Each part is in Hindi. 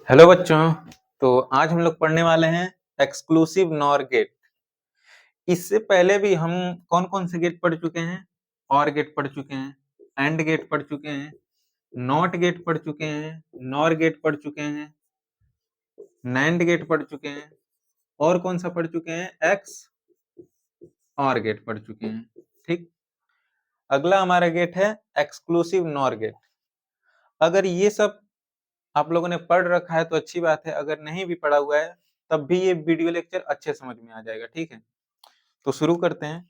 हेलो बच्चों। तो आज हम लोग पढ़ने वाले हैं एक्सक्लूसिव नॉर गेट। इससे पहले भी हम कौन कौन से गेट पढ़ चुके हैं? और गेट पढ़ चुके हैं, एंड गेट पढ़ चुके हैं, नॉट गेट पढ़ चुके हैं, नॉर गेट पढ़ चुके हैं, नैंड गेट पढ़ चुके हैं, और कौन सा पढ़ चुके हैं? एक्स और गेट पढ़ चुके हैं। ठीक, अगला हमारा गेट है एक्सक्लूसिव नॉर गेट। अगर ये सब आप लोगों ने पढ़ रखा है तो अच्छी बात है, अगर नहीं भी पढ़ा हुआ है तब भी ये वीडियो लेक्चर अच्छे समझ में आ जाएगा। ठीक है, तो शुरू करते हैं।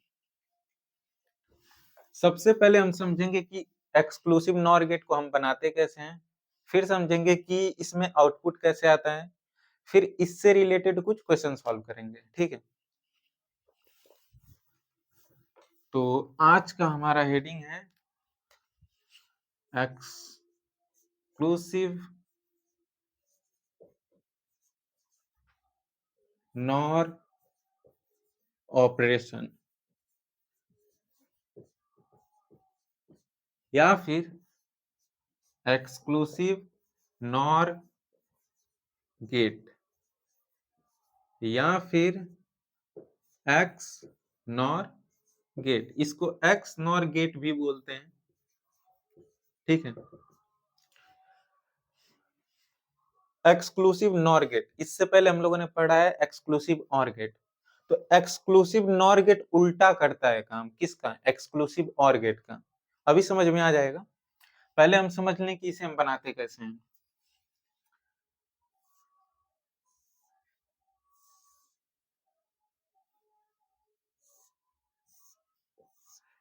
सबसे पहले हम समझेंगे कि एक्सक्लूसिव नॉर गेट को हम बनाते कैसे हैं, फिर समझेंगे कि इसमें आउटपुट कैसे आता है, फिर इससे रिलेटेड कुछ क्वेश्चन सॉल्व करेंगे। ठीक है, तो आज का हमारा हेडिंग है एक्सक्लूसिव नॉर ऑपरेशन, या फिर एक्सक्लूसिव नॉर गेट, या फिर एक्स नॉर गेट। इसको एक्स नॉर गेट भी बोलते हैं। ठीक है, एक्सक्लूसिव नॉर गेट, इससे पहले हम लोगों ने पढ़ा है एक्सक्लूसिव और गेट। तो एक्सक्लूसिव नॉर गेट उल्टा करता है काम किसका? एक्सक्लूसिव और गेट का। अभी समझ में आ जाएगा। पहले हम समझ लें कि इसे हम बनाते कैसे हैं।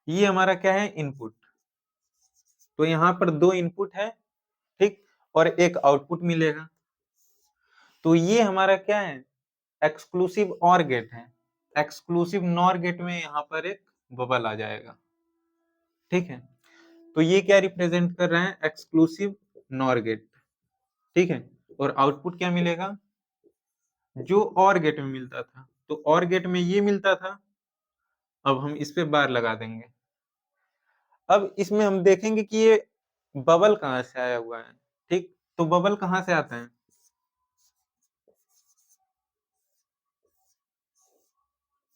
ये हमारा क्या है? इनपुट। तो यहाँ पर दो इनपुट है, ठीक, और एक आउटपुट मिलेगा। तो ये हमारा क्या है? एक्सक्लूसिव और गेट है। एक्सक्लूसिव नॉर गेट में यहाँ पर एक बबल आ जाएगा। ठीक है, तो ये क्या रिप्रेजेंट कर रहे हैं? Exclusive NOR gate. ठीक है, और आउटपुट क्या मिलेगा? जो और गेट में मिलता था। तो और गेट में ये मिलता था, अब हम इस पे बार लगा देंगे। अब इसमें हम देखेंगे कि ये बबल कहाँ से आया हुआ है। ठीक, तो बबल कहाँ से आता है?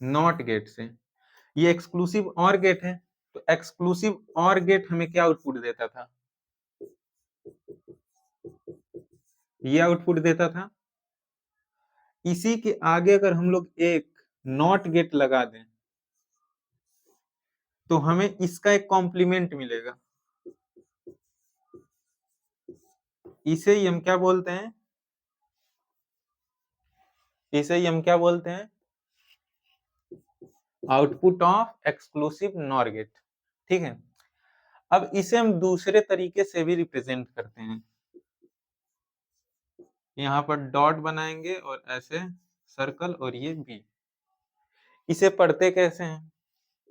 नॉट गेट से। ये एक्सक्लूसिव और गेट है, तो एक्सक्लूसिव और गेट हमें क्या आउटपुट देता था? ये आउटपुट देता था। इसी के आगे अगर हम लोग एक नॉट गेट लगा दें तो हमें इसका एक कॉम्प्लीमेंट मिलेगा। इसे ही हम क्या बोलते हैं? इसे ही हम क्या बोलते हैं? Output of exclusive NOR gate. ठीक है, अब इसे हम दूसरे तरीके से भी रिप्रेजेंट करते हैं। यहाँ पर डॉट बनाएंगे और ऐसे सर्कल, और ये बी। इसे पढ़ते कैसे हैं?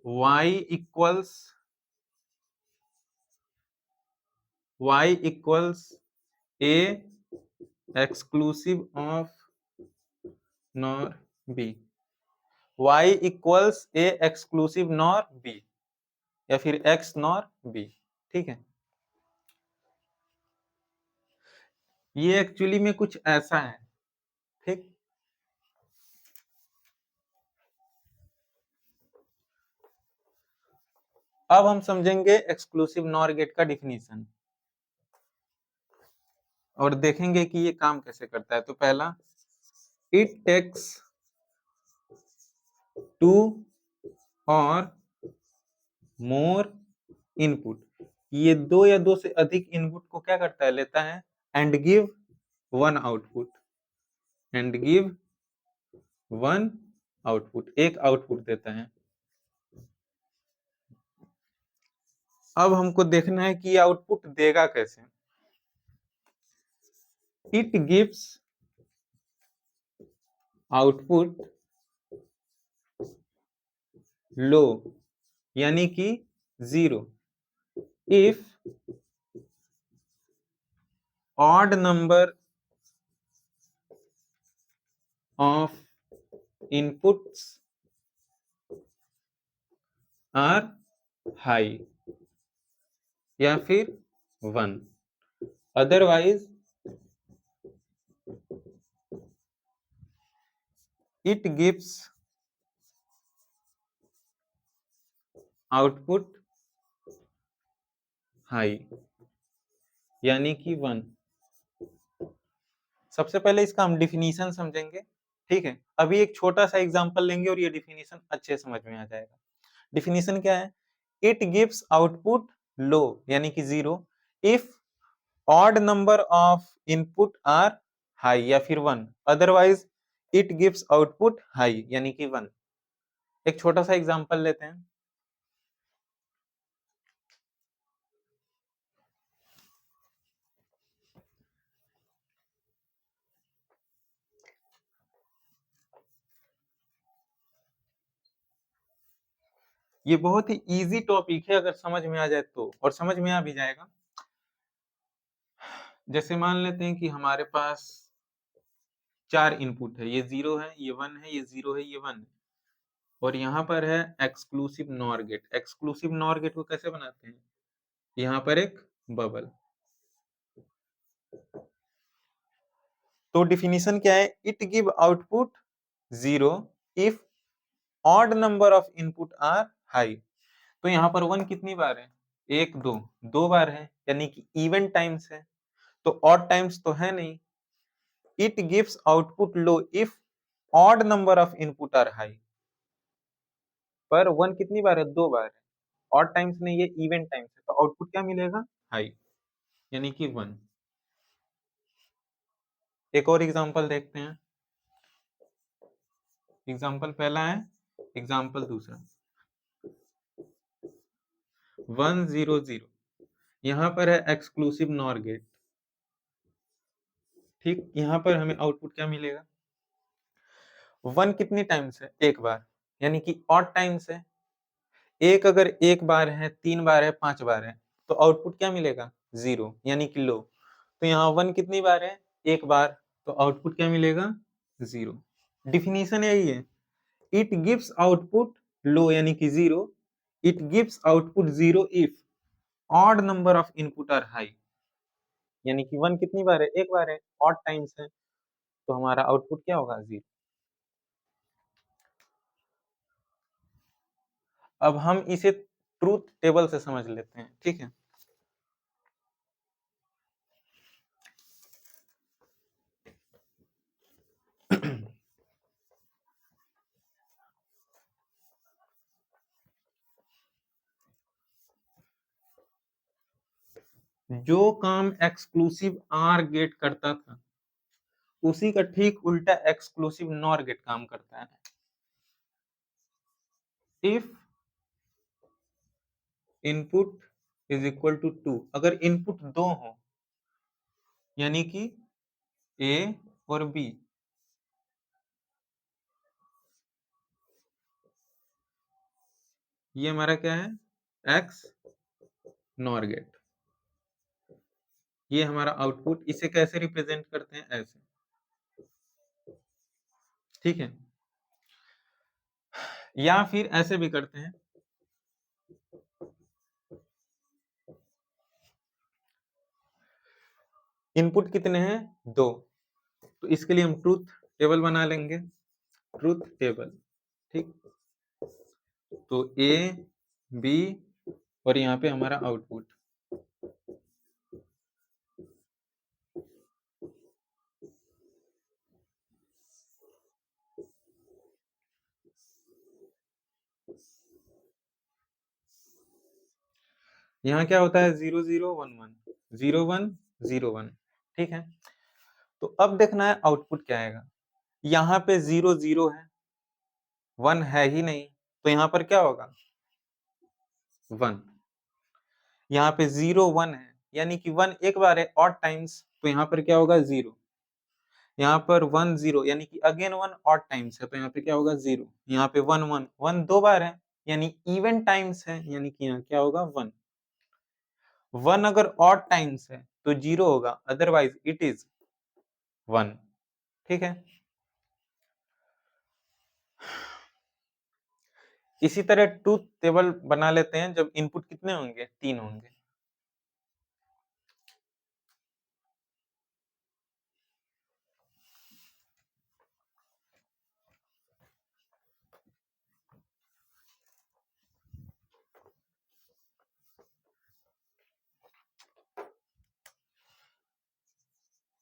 y equals a exclusive of nor b। y equals a exclusive nor b, या फिर x नॉर b। ठीक है, ये एक्चुअली में कुछ ऐसा है। ठीक, अब हम समझेंगे एक्सक्लूसिव नॉर गेट का डिफिनीशन और देखेंगे कि ये काम कैसे करता है। तो पहला, इट टेक्स टू और मोर इनपुट। ये दो या दो से अधिक इनपुट को क्या करता है? लेता है, and give one output. And give one output, एक आउटपुट देता है। अब हमको देखना है कि आउटपुट देगा कैसे। इट गिव्स आउटपुट लो, यानी कि 0, if odd number of inputs are high, या फिर 1। Otherwise it gives output high यानी कि 1। सबसे पहले इसका हम डिफिनीशन समझेंगे, ठीक है। अभी एक छोटा सा एग्जांपल लेंगे और ये डिफिनीशन अच्छे समझ में आ जाएगा। डिफिनीशन क्या है? इट गिव्स आउटपुट लो यानी कि 0 if odd number of input are high या फिर 1, otherwise it gives output high यानी कि 1। एक छोटा सा एग्जांपल लेते हैं। ये बहुत ही इजी टॉपिक है अगर समझ में आ जाए तो, और समझ में आ भी जाएगा। जैसे मान लेते हैं कि हमारे पास 4 इनपुट है, ये 0 है, ये 1 है, ये 0 है, ये 1 है, और यहाँ पर है exclusive NOR gate. Exclusive NOR gate को कैसे बनाते हैं? यहाँ पर एक बबल। तो डिफिनीशन क्या है? It give output 0 if odd number of input are high. तो यहाँ पर 1 कितनी बार है? 1 2, 2 बार है, यानी कि इवन टाइम्स है, तो ऑड टाइम्स तो है नहीं। It gives output low if odd number of input are high. पर 1 कितनी बार है? 2 बार है, ऑड टाइम्स नहीं, ये इवन टाइम्स है, तो आउटपुट क्या मिलेगा? हाई यानी कि 1। एक और एग्जांपल देखते हैं। एग्जांपल पहला है, एग्जांपल दूसरा 1 0 0। यहाँ पर है एक्सक्लूसिव नॉर गेट, ठीक। यहाँ पर हमें आउटपुट क्या मिलेगा? 1 कितनी टाइम्स है? 1 बार, यानी कि ऑड टाइम्स है। एक अगर 1 बार है, 3 बार है, 5 बार है, तो आउटपुट क्या मिलेगा? 0 यानी कि लो। तो यहाँ 1 कितनी बार है? 1 बार, तो आउटपुट क्या मिलेगा? 0। डिफिनीशन यही है, इट गिव्स आउटपुट लो यानी कि 0, it gives output 0 if odd number of input are high, यानी कि 1 कितनी बार है? 1 बार है, ऑड टाइम्स है, तो हमारा आउटपुट क्या होगा? 0। अब हम इसे ट्रूथ टेबल से समझ लेते हैं, ठीक है। जो काम एक्सक्लूसिव आर गेट करता था, उसी का ठीक उल्टा एक्सक्लूसिव नॉर गेट काम करता है। If input is equal to 2, अगर इनपुट 2 हो, यानी कि ए और बी, ये हमारा क्या है? X NOR gate. ये हमारा आउटपुट, इसे कैसे रिप्रेजेंट करते हैं? ऐसे, ठीक है। या फिर ऐसे भी करते हैं, इनपुट कितने हैं? 2, तो इसके लिए हम ट्रूथ टेबल बना लेंगे, ट्रूथ टेबल, ठीक। तो ए बी और यहाँ पे हमारा आउटपुट। यहाँ क्या होता है? 0 0 1 1 0 1 0 1, ठीक है। तो अब देखना है आउटपुट क्या आएगा। यहाँ पे 0 0 है, 1 है ही नहीं, तो यहाँ पर क्या होगा? 1। यहाँ पे 0 1 है, यानी कि 1 एक बार है, ऑड टाइम्स, तो यहाँ पर क्या होगा? 0। यहाँ पर 1 0 यानी कि अगेन 1 ऑड टाइम्स है, तो यहाँ पे क्या होगा? 0। यहाँ पे 1 1 1 2 बार है, यानी इवन टाइम्स है, यानी कि यहाँ क्या होगा? 1। 1 अगर ऑड टाइम्स है तो 0 होगा, अदरवाइज इट इज 1, ठीक है। इसी तरह ट्रूथ टेबल बना लेते हैं जब इनपुट कितने होंगे? 3 होंगे।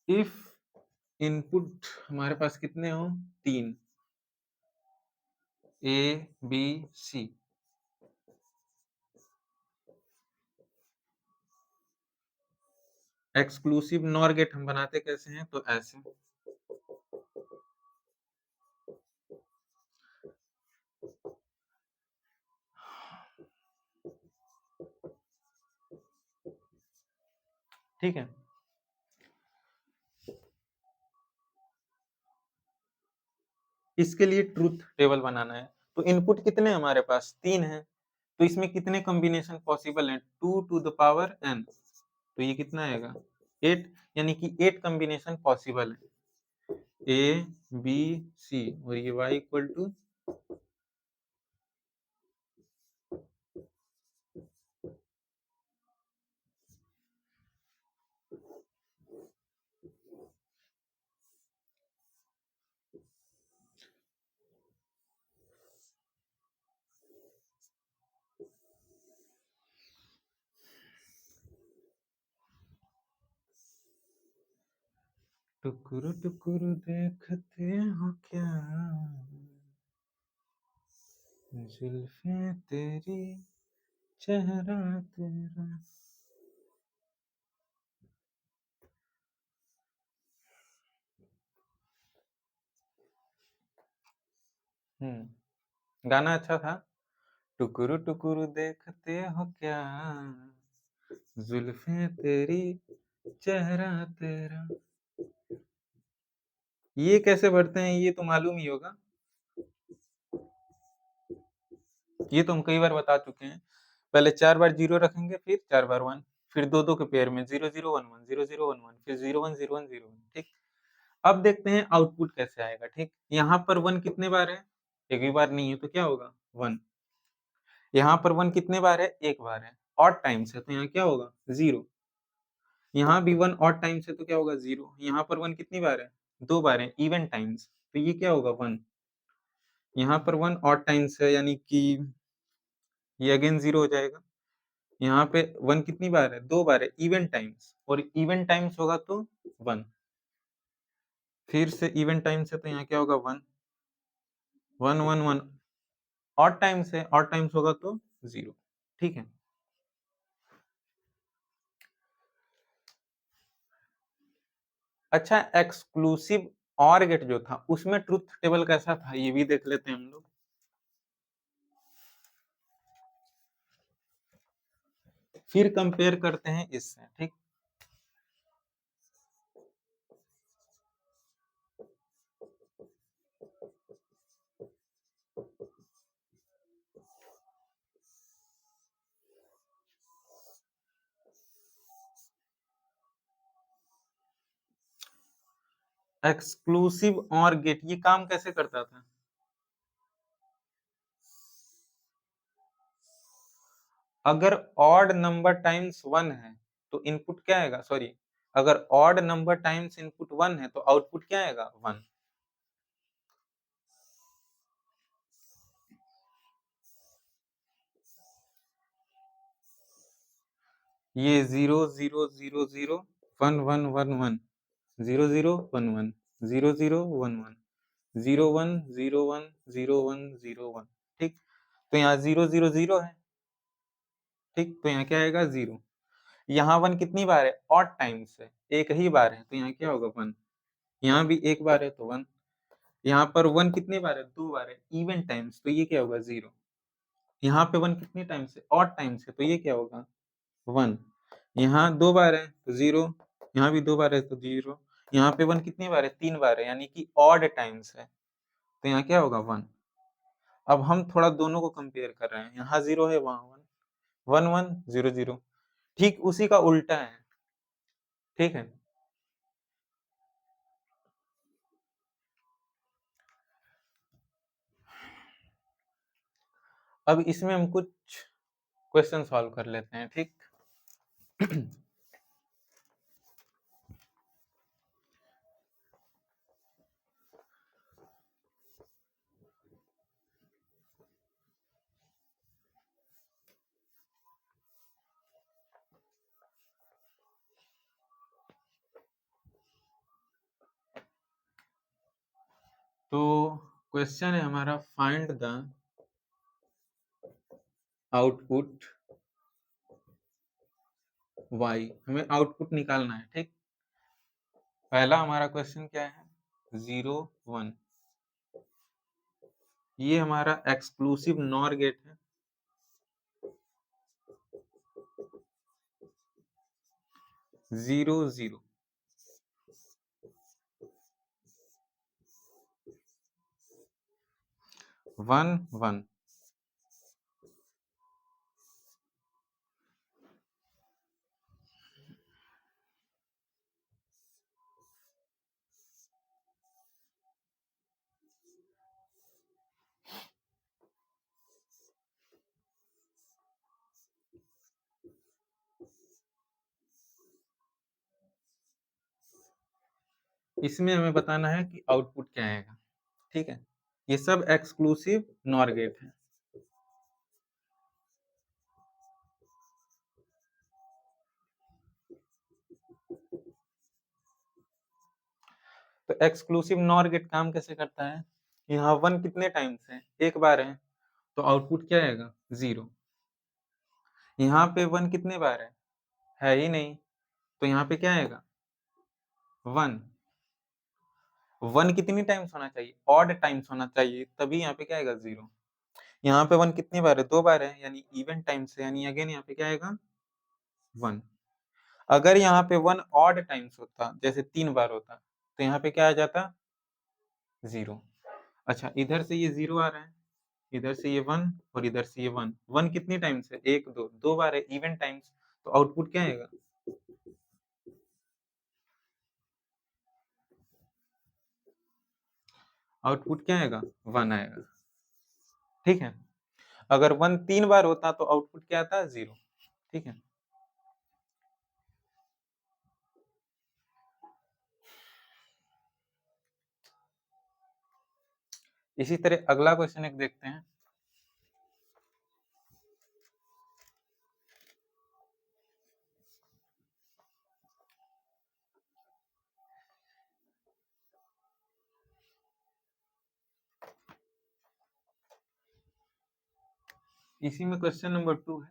इफ इनपुट हमारे पास कितने हो 3 A B C, exclusive NOR gate हम बनाते कैसे हैं, तो ऐसे, ठीक है। इसके लिए ट्रूथ टेबल बनाना है, तो इनपुट कितने हमारे पास 3 है, तो इसमें कितने कॉम्बिनेशन पॉसिबल हैं, 2 टू द पावर n, तो ये कितना आएगा 8, यानी कि 8 कॉम्बिनेशन पॉसिबल है A B C, और ये y इक्वल टू टुकुर टुकुर देखते हो क्या जुल्फे तेरी चेहरा तेरा। गाना अच्छा था, टुकुर टुकुर देखते हो क्या जुल्फे तेरी चेहरा तेरा। ये कैसे भरते हैं ये तो मालूम ही होगा, ये तो हम कई बार बता चुके हैं। पहले 4 बार 0 रखेंगे, फिर 4 बार 1, फिर दो दो के पेयर में 0 0 1 1 0 0 1 1, फिर 0 1 0 1 0 1, ठीक। अब देखते हैं आउटपुट कैसे आएगा, ठीक। यहाँ पर 1 कितने बार है, एक भी बार नहीं है, तो क्या होगा 1। यहाँ पर 1 कितने बार है, एक बार है, ऑड टाइम्स है, तो यहाँ क्या होगा 0। यहाँ भी 1 ऑड टाइम्स है, तो क्या होगा 0। यहाँ पर 1 कितनी बार है, 2 बार है, इवन टाइम्स, तो ये क्या होगा 1। यहाँ पर 1 ऑड टाइम्स है, यानी कि ये अगेन 0 हो जाएगा। यहाँ पे 1 कितनी बार है, 2 बार है, इवन टाइम्स, और इवन टाइम्स होगा तो 1, फिर से इवन टाइम्स है, तो यहाँ क्या होगा 1 1 1 1, ऑड टाइम्स है, ऑड टाइम्स होगा तो 0, ठीक है। अच्छा, एक्सक्लूसिव और गेट जो था उसमें ट्रुथ टेबल कैसा था, ये भी देख लेते हैं हम लोग। फिर कंपेयर करते हैं इससे, ठीक। एक्सक्लूसिव और गेट ये काम कैसे करता था, अगर ऑड नंबर टाइम्स 1 है तो इनपुट क्या आएगा, सॉरी, अगर ऑड नंबर टाइम्स इनपुट 1 है तो आउटपुट क्या आएगा 1। ये 0 0 0 0 1 1 1 1 0 0 1 1 0 0 1 1 0 1 0 1 0 1 0 1, ठीक। तो यहाँ 0 0 0 है, ठीक, तो यहाँ क्या आएगा 0। यहाँ 1 कितनी बार है, ऑड टाइम्स है, एक ही बार है, तो यहाँ क्या होगा 1। यहाँ भी एक बार है तो 1। यहाँ पर 1 कितनी बार है, 2 बार है, इवन टाइम्स, तो ये क्या होगा 0। यहाँ पे 1 कितनी टाइम्स है, ऑड टाइम्स है, तो ये क्या होगा 1। यहाँ 2 बार है तो 0, यहाँ भी 2 बार है तो 0। यहाँ पे 1 कितनी बार है, 3 बार है, यानी कि ऑड टाइम्स है, तो यहाँ क्या होगा 1। अब हम थोड़ा दोनों को कंपेयर कर रहे हैं, यहाँ 0 है, वहाँ 1 1 1 0 0, ठीक उसी का उल्टा है, ठीक है। अब इसमें हम कुछ क्वेश्चन सॉल्व कर लेते हैं, ठीक। तो क्वेश्चन है हमारा, फाइंड द आउटपुट y, हमें आउटपुट निकालना है। ठीक, पहला हमारा क्वेश्चन क्या है, 0 1, ये हमारा एक्सक्लूसिव नॉर गेट है। 0 0 1 1, इसमें हमें बताना है कि आउटपुट क्या आएगा। ठीक है, ये सब एक्सक्लूसिव नॉर गेट है। तो एक्सक्लूसिव नॉर गेट काम कैसे करता है, यहाँ 1 कितने टाइम्स है, एक बार है, तो आउटपुट क्या आएगा, 0। यहाँ पे 1 कितने बार है ही नहीं, तो यहाँ पे क्या आएगा, 1। 1 कितनी टाइम्स होना चाहिए, ऑड टाइम्स होना चाहिए, तभी यहाँ पे क्या आएगा, 0। यहाँ पे 1 कितनी बार है, 2 बार है, यानी इवन टाइम्स है, यानी अगेन यहाँ पे क्या आएगा, 1। अगर यहाँ पे 1 ऑड टाइम्स होता, जैसे 3 बार होता, तो यहाँ पे क्या आ जाता, 0। अच्छा, इधर से ये 0 आ रहा है, इधर से ये 1 और इधर से ये 1। 1 कितनी टाइम्स है, 1 2, 2 बार है, इवन टाइम्स, तो आउटपुट क्या आएगा, आउटपुट क्या आएगा, 1 आएगा। ठीक है, अगर 1 3 बार होता तो आउटपुट क्या आता, 0। ठीक है, इसी तरह अगला क्वेश्चन एक देखते हैं। इसी में क्वेश्चन नंबर 2 है।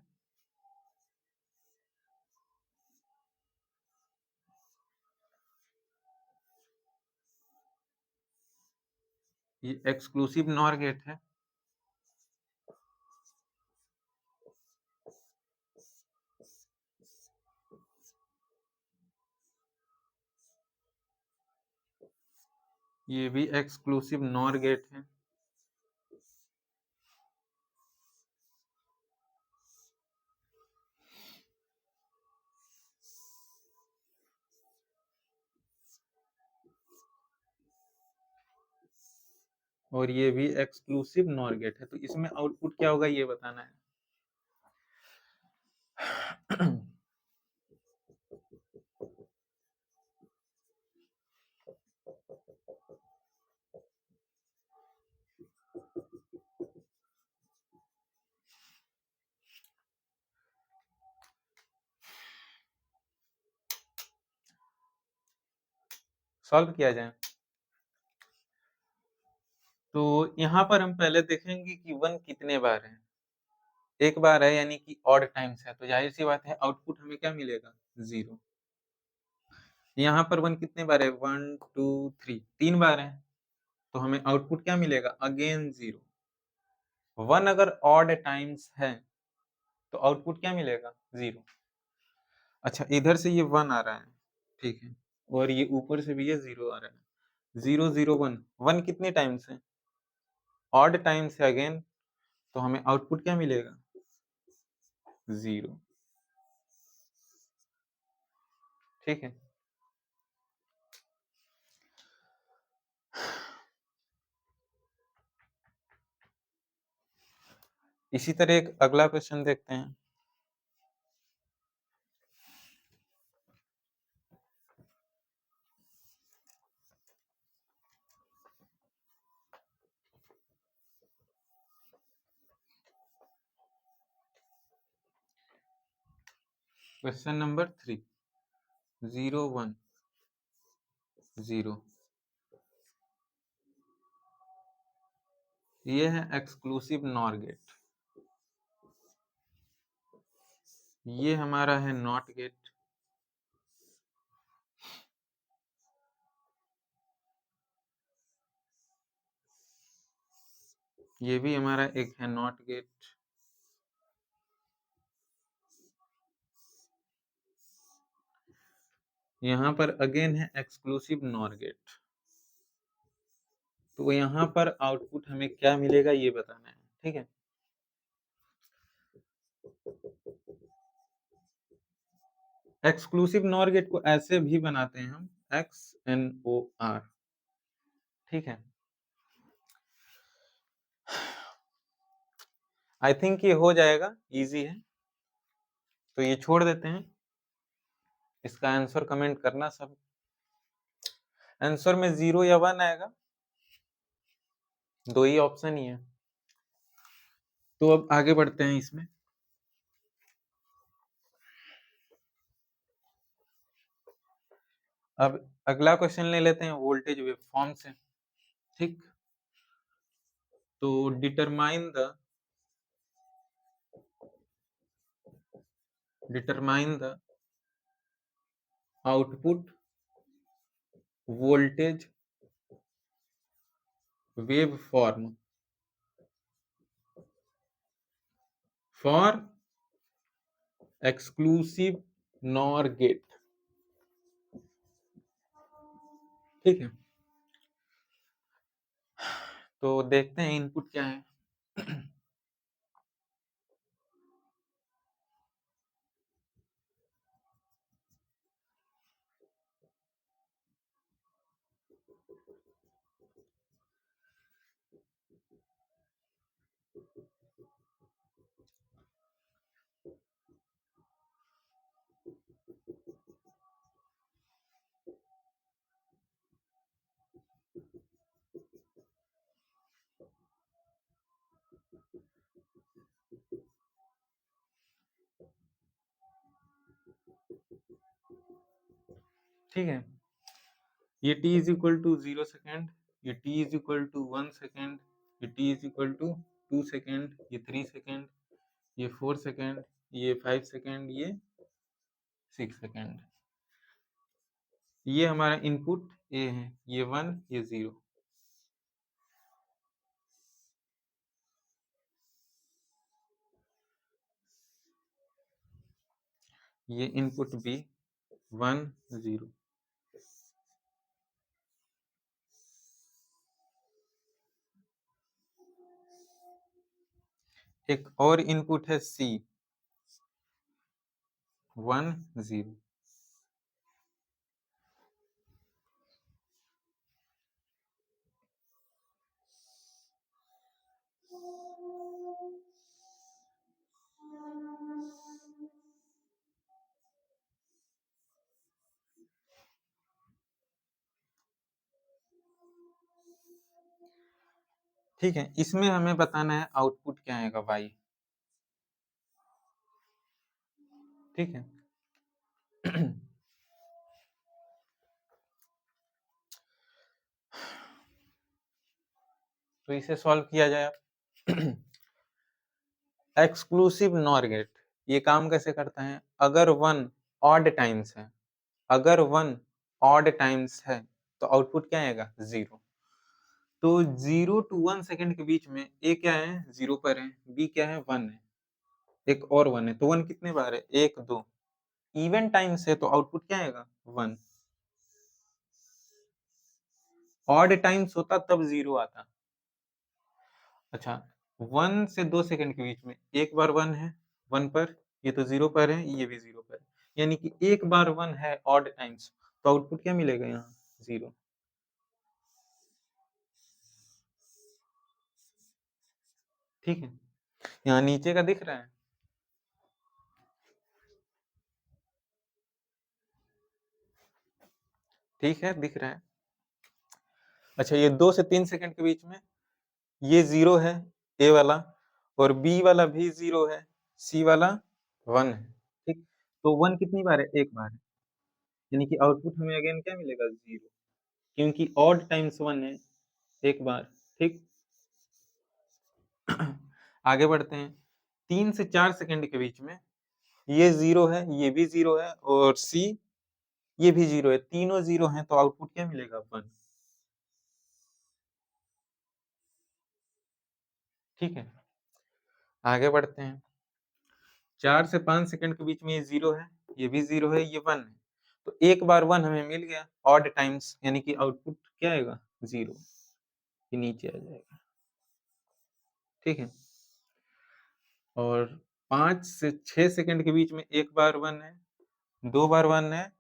ये एक्सक्लूसिव नॉर गेट है। ये भी एक्सक्लूसिव नॉर गेट है। और ये भी एक्सक्लूसिव नॉर गेट है। तो इसमें आउटपुट क्या होगा ये बताना है। सॉल्व किया जाए। तो यहाँ पर हम पहले देखेंगे कि 1 कितने बार है। एक बार है, यानी कि ऑड टाइम्स है, तो जाहिर सी बात है आउटपुट हमें क्या मिलेगा, 0। यहाँ पर 1 कितने बार है, 1 2 3, 3 बार है, तो हमें आउटपुट क्या मिलेगा, अगेन 0। 1 अगर ऑड टाइम्स है तो आउटपुट क्या मिलेगा, 0। अच्छा, इधर से ये 1 आ रहा है, ठीक है, और ये ऊपर से भी ये 0 आ रहा है। 0 0 1, 1 कितने टाइम्स है, ऑड टाइम्स है अगेन, तो हमें आउटपुट क्या मिलेगा, 0। ठीक है, इसी तरह एक अगला क्वेश्चन देखते हैं। क्वेश्चन नंबर 3, 0 1 0, ये है एक्सक्लूसिव नॉर गेट, ये हमारा है नॉट गेट, ये भी हमारा एक है नॉट गेट, यहाँ पर अगेन है एक्सक्लूसिव नॉर गेट। तो यहाँ पर आउटपुट हमें क्या मिलेगा ये बताना है, ठीक है। एक्सक्लूसिव नॉर गेट को ऐसे भी बनाते हैं हम, XNOR, ठीक है। आई थिंक ये हो जाएगा, इजी है, तो ये छोड़ देते हैं। इसका आंसर कमेंट करना सब। आंसर में 0 या 1 आएगा, दो ही ऑप्शन ही है। तो अब आगे बढ़ते हैं इसमें। अब अगला क्वेश्चन ले लेते हैं वोल्टेज वेवफॉर्म से, ठीक। तो determine the output voltage waveform for exclusive NOR gate, ठीक है। तो देखते हैं इनपुट क्या है। ठीक है, ये t is equal to 0 second, ये t is equal to 1 second, ये t is equal to 2 second, ये 3 सेकेंड, ये 4 सेकेंड, ये 5 सेकेंड, ये 6 सेकेंड। ये हमारा इनपुट ए है, ये 1, ये 0। ये इनपुट बी 1 0। एक और इनपुट है सी 1 0। ठीक है, इसमें हमें बताना है आउटपुट क्या आएगा y, ठीक है। तो इसे सॉल्व किया जाए। एक्सक्लूसिव नॉर गेट ये काम कैसे करता है, अगर 1 ऑड टाइम्स है, अगर 1 ऑड टाइम्स है तो आउटपुट क्या आएगा 0। तो 0 to 1 सेकेंड के बीच में ए क्या है 0 पर है, बी क्या है 1 है, एक और 1 है, तो 1 कितने बार है 1 2। इवन टाइम्स है तो आउटपुट क्या आएगा 1। ऑड टाइम्स होता तब 0 आता। अच्छा, 1 से 2 सेकंड के बीच में एक बार 1 है 1 पर, ये तो 0 पर है, ये भी 0 पर है, यानी कि एक बार 1 है ऑड टाइम्स, तो आउटपुट क्या मिलेगा यहाँ 0। ठीक है, यहाँ नीचे का दिख रहा है, ठीक है दिख रहा है। अच्छा, ये 2 से 3 सेकंड के बीच में ये 0 है ए वाला, और बी वाला भी 0 है, सी वाला 1 है, ठीक। तो 1 कितनी बार है, एक बार है, यानी कि आउटपुट हमें अगेन क्या मिलेगा 0, क्योंकि ऑड टाइम्स 1 है एक बार, ठीक। आगे बढ़ते हैं। 3 से 4 सेकंड के बीच में ये 0 है, ये भी 0 है और सी ये भी 0 है। तीनों 0 हैं तो आउटपुट क्या मिलेगा? 1। ठीक है, आगे बढ़ते हैं। 4 से 5 सेकंड के बीच में ये 0 है, ये भी 0 है, ये 1 है। तो एक बार 1 हमें मिल गया ऑड टाइम्स, यानी कि आउटपुट क्या आएगा? 0, ये नीचे आ जाएगा। ठीक है, और 5 से 6 सेकंड के बीच में एक बार 1 है, 2 बार 1 है,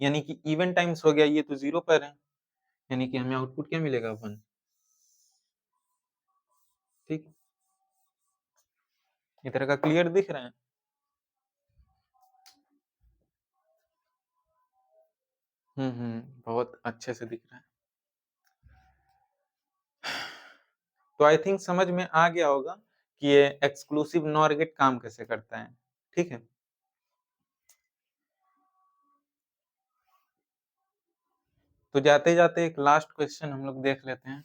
यानी कि इवन टाइम्स हो गया, ये तो 0 पर है, यानी कि हमें आउटपुट क्या मिलेगा? 1। ठीक, इधर का क्लियर दिख रहा है? बहुत अच्छे से दिख रहा है। तो आई थिंक समझ में आ गया होगा कि ये एक्सक्लूसिव नॉर गेट काम कैसे करता है। ठीक है, तो जाते जाते एक लास्ट क्वेश्चन हम लोग देख लेते हैं।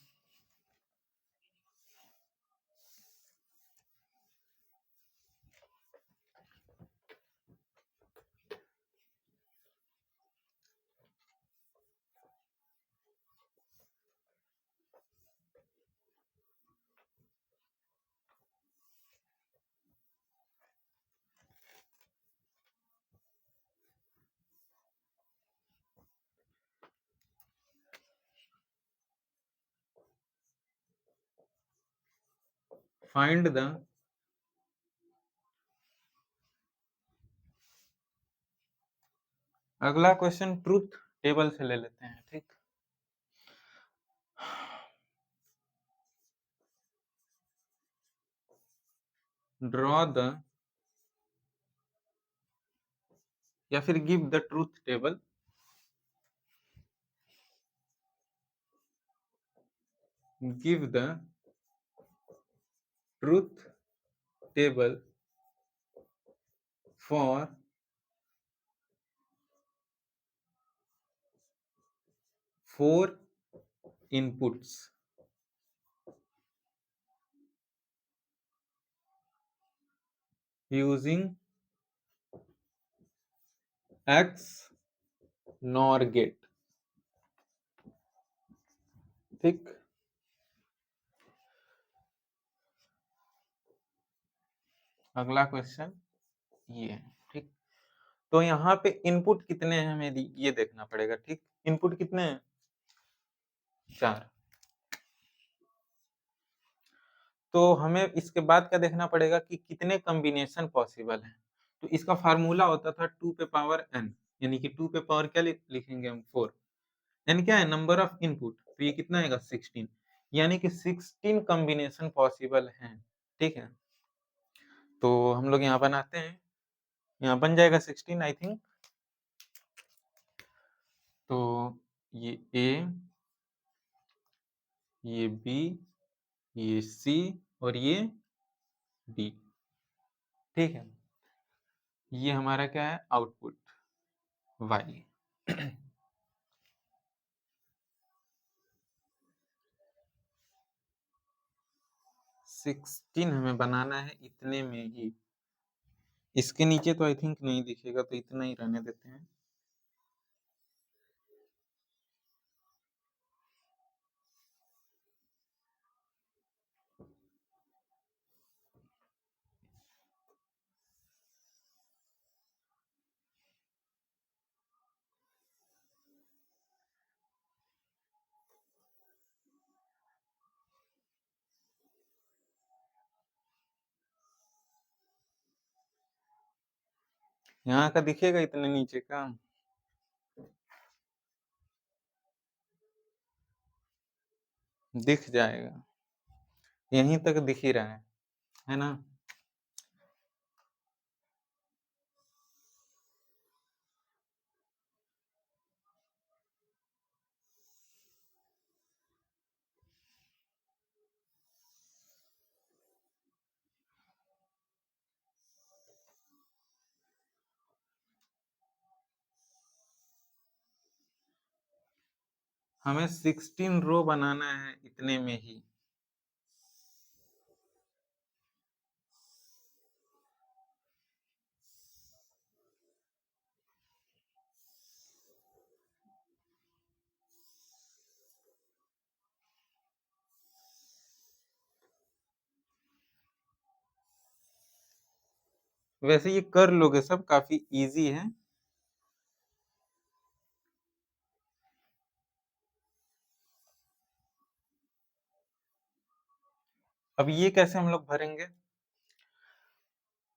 फाइंड द अगला क्वेश्चन ट्रूथ टेबल से ले लेते हैं। ठीक, ड्रॉ द या फिर give the truth table give the truth table for four inputs using X NOR gate. ठीक, अगला क्वेश्चन ये है। ठीक, तो यहाँ पे इनपुट कितने हैं हमें ये देखना पड़ेगा। ठीक, इनपुट कितने हैं? 4। तो हमें इसके बाद क्या देखना पड़ेगा कि कितने कॉम्बिनेशन पॉसिबल हैं। तो इसका फार्मूला होता था 2 पे पावर n, यानी कि 2 पे पावर क्या लिखेंगे हम? 4। n क्या है? नंबर ऑफ इनपुट, तो ये कितना आएगा? 16, यानी कि 16 कॉम्बिनेशन पॉसिबल हैं। ठीक है, तो हम लोग यहाँ बनाते हैं, यहाँ बन जाएगा 16 आई थिंक। तो ये A, ये B, ये C और ये D। ठीक है, ये हमारा क्या है? Output Y। 16 हमें बनाना है इतने में ही, इसके नीचे तो आई थिंक नहीं दिखेगा, तो इतना ही रहने देते हैं। यहाँ का दिखेगा इतने नीचे का? दिख जाएगा, यहीं तक दिख ही रहा है ना? हमें 16 रो बनाना है इतने में ही। वैसे ये कर लोगे सब, काफी इजी है। अब ये कैसे हम लोग भरेंगे?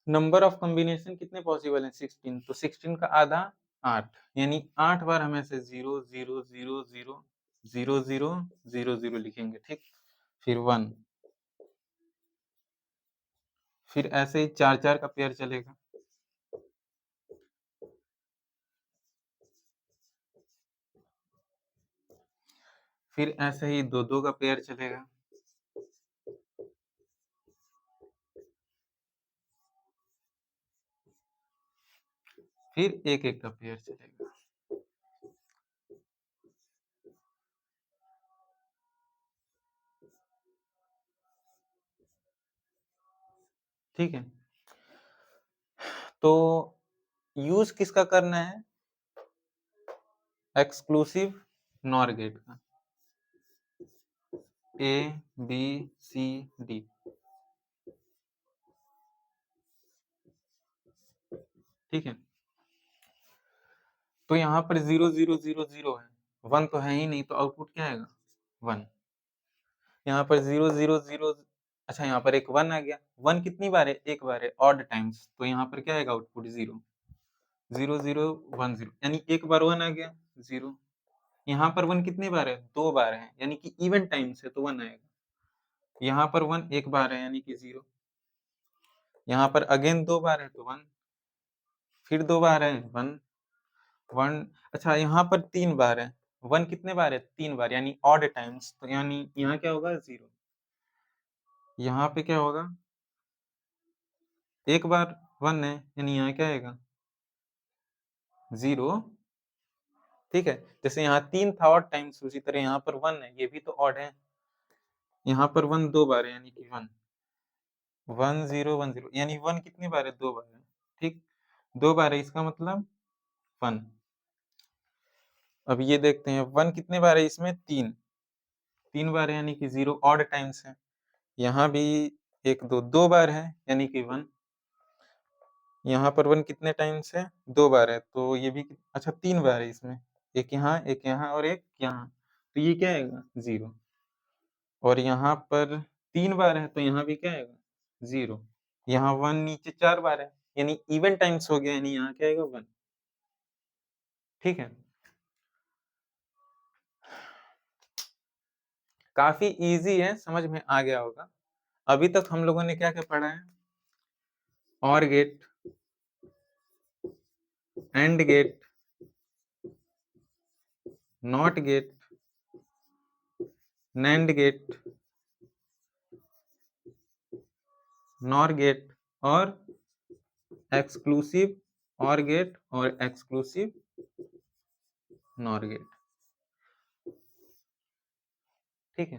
नंबर ऑफ कॉम्बिनेशन कितने पॉसिबल हैं? 16। तो 16 का आधा 8, यानी 8 बार हम ऐसे 0 0 0 0 0 0 0 0 लिखेंगे, ठीक। फिर 1, फिर ऐसे ही 4 4 का पेयर चलेगा। फिर ऐसे ही 2 2 का पेयर चलेगा। फिर 1 1 का पेयर चलेगा। ठीक है, तो यूज किसका करना है? एक्सक्लूसिव नॉर गेट का, ए बी सी डी। ठीक है, तो यहाँ पर 0 0 0 0 है, 1 तो है ही नहीं, तो आउटपुट क्या आएगा? 1। यहाँ पर 0 0 0, अच्छा यहाँ पर एक 1 आ गया। 1 कितनी बार है? एक बार है, ऑड टाइम्स, तो यहाँ पर क्या आएगा आउटपुट? 0 0 0 1 0, यानी एक बार 1 आ गया 0। यहाँ पर 1 कितनी बार है? 2 बार है, यानी कि इवन टाइम्स है तो 1 आएगा। यहाँ पर 1 एक बार है, यानी कि 0। यहाँ पर अगेन 2 बार है तो 1, फिर 2 बार है 1 1। अच्छा यहाँ पर 3 बार है, 1 कितने बार है? 3 बार, यानी ऑड टाइम्स, तो यानी यहाँ क्या होगा? 0। यहाँ पे क्या होगा? एक बार 1 है, यानी यहाँ क्या आएगा? 0। ठीक है, जैसे यहाँ 3 था ऑड टाइम्स, उसी तरह यहाँ पर 1 है, ये भी तो ऑड है। यहाँ पर 1 2 बार है, यानी कि 1 1 0 1 0, यानी 1 कितनी बार है? 2 बार है, ठीक। 2 बार है, इसका मतलब 1। अब ये देखते हैं 1 कितने बार है इसमें? 3 बार है, यानी कि 0 ऑड टाइम्स है। यहाँ भी 1 2 2 बार है, यानी कि 1। यहाँ पर 1 कितने टाइम्स है? 2 बार है, तो ये भी अच्छा 3 बार है इसमें, एक यहाँ और एक यहाँ, तो ये क्या आएगा? 0। और यहाँ पर 3 बार है, तो यहाँ भी क्या आएगा? 0। यहाँ 1 नीचे 4 बार है, यानी इवन टाइम्स हो गया, यानी यहाँ क्या आएगा? 1। ठीक है, काफी इजी है, समझ में आ गया होगा। अभी तक हम लोगों ने क्या क्या पढ़ा है? OR gate, AND gate, NOT gate, NAND gate, NOR gate, और एक्सक्लूसिव और गेट, और एक्सक्लूसिव नॉर गेट। ठीक है,